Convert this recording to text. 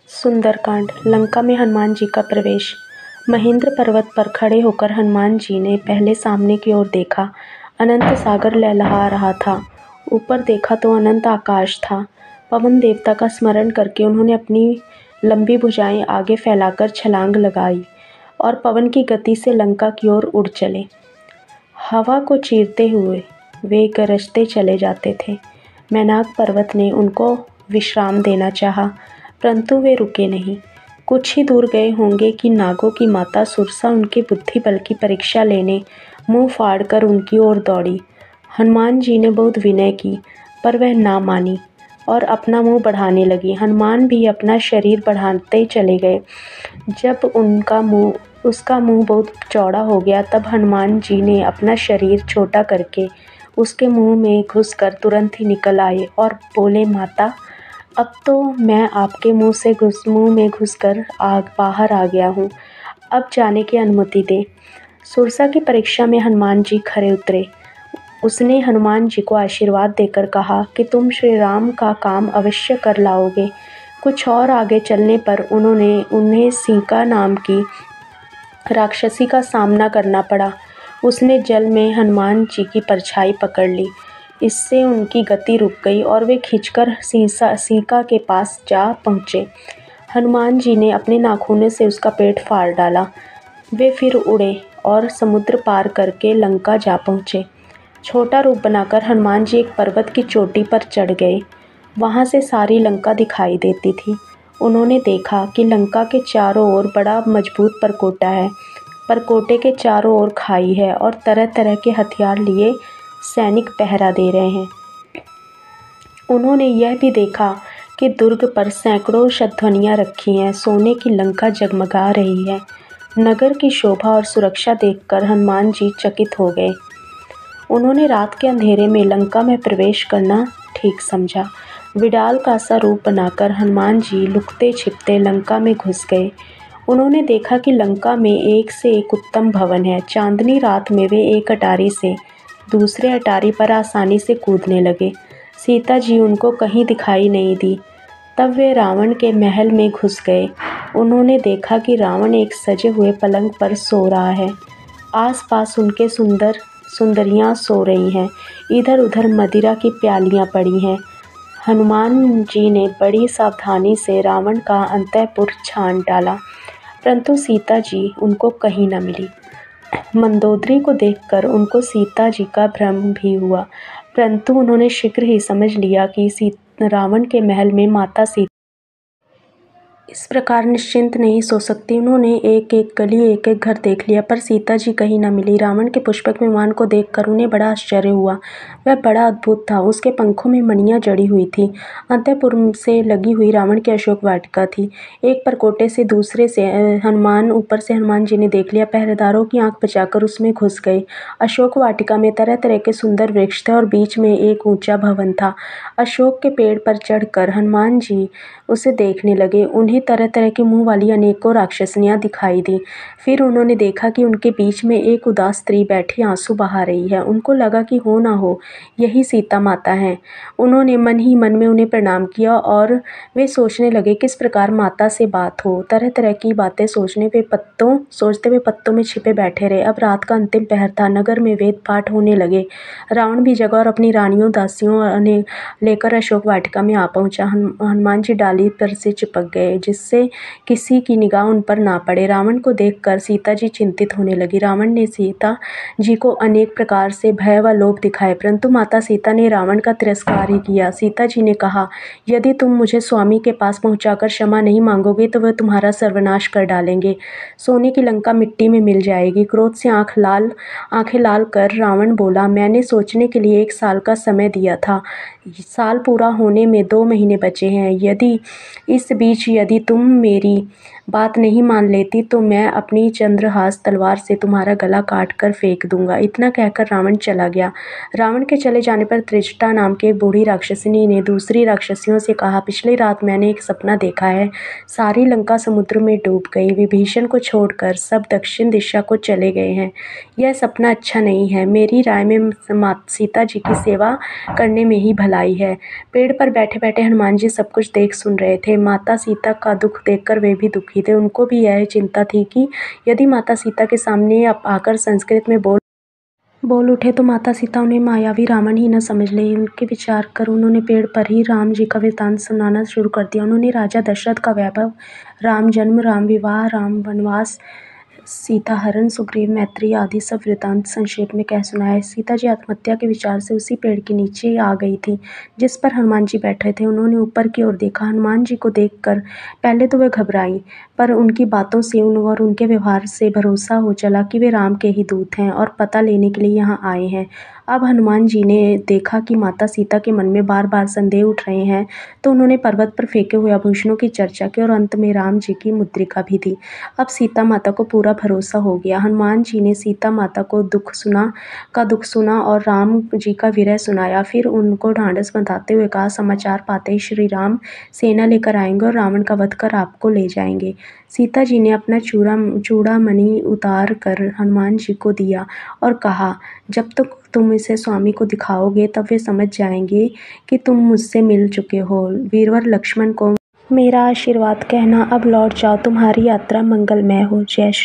सुंदरकांड। लंका में हनुमान जी का प्रवेश। महेंद्र पर्वत पर खड़े होकर हनुमान जी ने पहले सामने की ओर देखा। अनंत सागर लहलहा रहा था। ऊपर देखा तो अनंत आकाश था। पवन देवता का स्मरण करके उन्होंने अपनी लंबी भुजाएं आगे फैलाकर छलांग लगाई और पवन की गति से लंका की ओर उड़ चले। हवा को चीरते हुए वे गरजते चले जाते थे। मैनाक पर्वत ने उनको विश्राम देना चाहा, परंतु वे रुके नहीं। कुछ ही दूर गए होंगे कि नागों की माता सुरसा उनके बुद्धि बल की परीक्षा लेने मुंह फाड़कर उनकी ओर दौड़ी। हनुमान जी ने बहुत विनय की, पर वह ना मानी और अपना मुंह बढ़ाने लगी। हनुमान भी अपना शरीर बढ़ाते चले गए। जब उसका मुंह बहुत चौड़ा हो गया, तब हनुमान जी ने अपना शरीर छोटा करके उसके मुंह में घुसकर तुरंत ही निकल आए और बोले, माता, अब तो मैं आपके मुंह में घुसकर बाहर आ गया हूँ। अब जाने की अनुमति दें। सुरसा की परीक्षा में हनुमान जी खरे उतरे। उसने हनुमान जी को आशीर्वाद देकर कहा कि तुम श्री राम का काम अवश्य कर लाओगे। कुछ और आगे चलने पर उन्हें सीका नाम की राक्षसी का सामना करना पड़ा। उसने जल में हनुमान जी की परछाई पकड़ ली। इससे उनकी गति रुक गई और वे खींचकर सीका के पास जा पहुँचे। हनुमान जी ने अपने नाखूनों से उसका पेट फाड़ डाला। वे फिर उड़े और समुद्र पार करके लंका जा पहुँचे। छोटा रूप बनाकर हनुमान जी एक पर्वत की चोटी पर चढ़ गए। वहाँ से सारी लंका दिखाई देती थी। उन्होंने देखा कि लंका के चारों ओर बड़ा मजबूत परकोटा है। परकोटे के चारों ओर खाई है और तरह तरह के हथियार लिए सैनिक पहरा दे रहे हैं। उन्होंने यह भी देखा कि दुर्ग पर सैकड़ों शतध्वनियाँ रखी हैं। सोने की लंका जगमगा रही है। नगर की शोभा और सुरक्षा देखकर हनुमान जी चकित हो गए। उन्होंने रात के अंधेरे में लंका में प्रवेश करना ठीक समझा। विडाल का सा रूप बनाकर हनुमान जी लुकते छिपते लंका में घुस गए। उन्होंने देखा कि लंका में एक से एक उत्तम भवन है। चांदनी रात में वे एक अटारी से दूसरे अटारी पर आसानी से कूदने लगे। सीता जी उनको कहीं दिखाई नहीं दी। तब वे रावण के महल में घुस गए। उन्होंने देखा कि रावण एक सजे हुए पलंग पर सो रहा है। आसपास उनके सुंदरियां सो रही हैं। इधर उधर मदिरा की प्यालियां पड़ी हैं। हनुमान जी ने बड़ी सावधानी से रावण का अंतःपुर छान डाला, परंतु सीता जी उनको कहीं न मिली। मंदोदरी को देखकर उनको सीता जी का भ्रम भी हुआ, परंतु उन्होंने शीघ्र ही समझ लिया कि रावण के महल में माता सीता इस प्रकार निश्चिंत नहीं सो सकती। उन्होंने एक एक गली एक एक घर देख लिया, पर सीता जी कहीं न मिली। रावण के पुष्पक विमान को देखकर उन्हें बड़ा आश्चर्य हुआ। वह बड़ा अद्भुत था। उसके पंखों में मणियाँ जड़ी हुई थी। अंतःपुर से लगी हुई रावण की अशोक वाटिका थी। एक परकोटे से दूसरे से ऊपर से हनुमान जी ने देख लिया। पहरेदारों की आंख बचाकर उसमें घुस गए। अशोक वाटिका में तरह तरह के सुंदर वृक्ष थे और बीच में एक ऊंचा भवन था। अशोक के पेड़ पर चढ़कर हनुमान जी उसे देखने लगे। उन्हें तरह तरह के मुंह वाली अनेकों राक्षसनियां दिखाई दी। फिर उन्होंने देखा कि उनके बीच में एक उदास स्त्री बैठी आंसू बहा रही है। उनको लगा कि हो ना हो यही सीता माता हैं। उन्होंने मन ही मन में उन्हें प्रणाम किया और वे सोचने लगे किस प्रकार माता से बात हो। तरह तरह की बातें सोचते हुए पत्तों में छिपे बैठे रहे। अब रात का अंतिम पहर था। नगर में वेद पाठ होने लगे। रावण भी जगा और अपनी रानियों दासियों ने लेकर अशोक वाटिका में आ पहुंचा। हनुमान जी डाली पर से चिपक गए, जिससे किसी की निगाह उन पर ना पड़े। रावण को देखकर सीता जी चिंतित होने लगी। रावण ने सीता जी को अनेक प्रकार से भय व लोभ दिखाए, परंतु माता सीता ने रावण का तिरस्कार ही किया। सीता जी ने कहा, यदि तुम मुझे स्वामी के पास पहुंचाकर क्षमा नहीं मांगोगे तो वह तुम्हारा सर्वनाश कर डालेंगे। सोने की लंका मिट्टी में मिल जाएगी। क्रोध से आंखें लाल कर रावण बोला, मैंने सोचने के लिए 1 साल का समय दिया था। साल पूरा होने में 2 महीने बचे हैं। इस बीच यदि तुम मेरी बात नहीं मान लेती तो मैं अपनी चंद्रहास तलवार से तुम्हारा गला काट कर फेंक दूंगा। इतना कहकर रावण चला गया। रावण के चले जाने पर त्रिजटा नाम की एक बूढ़ी राक्षसिनी ने दूसरी राक्षसियों से कहा, पिछली रात मैंने एक सपना देखा है। सारी लंका समुद्र में डूब गई। विभीषण को छोड़कर सब दक्षिण दिशा को चले गए हैं। यह सपना अच्छा नहीं है। मेरी राय में सीता जी की सेवा करने में ही भलाई है। पेड़ पर बैठे बैठे हनुमान जी सब कुछ देख सुन रहे थे। माता सीता का दुख देखकर वे भी दुखी थे। उनको भी यह चिंता थी कि यदि माता सीता के सामने आकर संस्कृत में बोल उठे तो माता सीता उन्हें मायावी रावण ही न समझ ले। उनके विचार कर उन्होंने पेड़ पर ही राम जी का वृत्तांत सुनाना शुरू कर दिया। उन्होंने राजा दशरथ का वैभव, राम जन्म, राम विवाह, राम वनवास, सीता हरण, सुग्रीव मैत्री आदि सब वृत्तांत संक्षेप में कह सुनाए। सीता जी आत्महत्या के विचार से उसी पेड़ के नीचे आ गई थी जिस पर हनुमान जी बैठे थे। उन्होंने ऊपर की ओर देखा। हनुमान जी को देखकर पहले तो वे घबराई, पर उनकी बातों से और उनके व्यवहार से भरोसा हो चला कि वे राम के ही दूत हैं और पता लेने के लिए यहाँ आए हैं। अब हनुमान जी ने देखा कि माता सीता के मन में बार बार संदेह उठ रहे हैं, तो उन्होंने पर्वत पर फेंके हुए आभूषणों की चर्चा की और अंत में राम जी की मुद्रिका भी दी। अब सीता माता को पूरा भरोसा हो गया। हनुमान जी ने सीता माता को दुख सुना और राम जी का विरह सुनाया। फिर उनको ढांढस बंधाते हुए कहा, समाचार पाते ही श्री राम सेना लेकर आएंगे और रावण का वध कर आपको ले जाएंगे। सीता जी ने अपना चूड़ामणि उतार कर हनुमान जी को दिया और कहा, जब तक तुम इसे स्वामी को दिखाओगे तब वे समझ जाएंगे कि तुम मुझसे मिल चुके हो। वीरवर लक्ष्मण को मेरा आशीर्वाद कहना, अब लौट जाओ, तुम्हारी यात्रा मंगलमय हो। जय श्री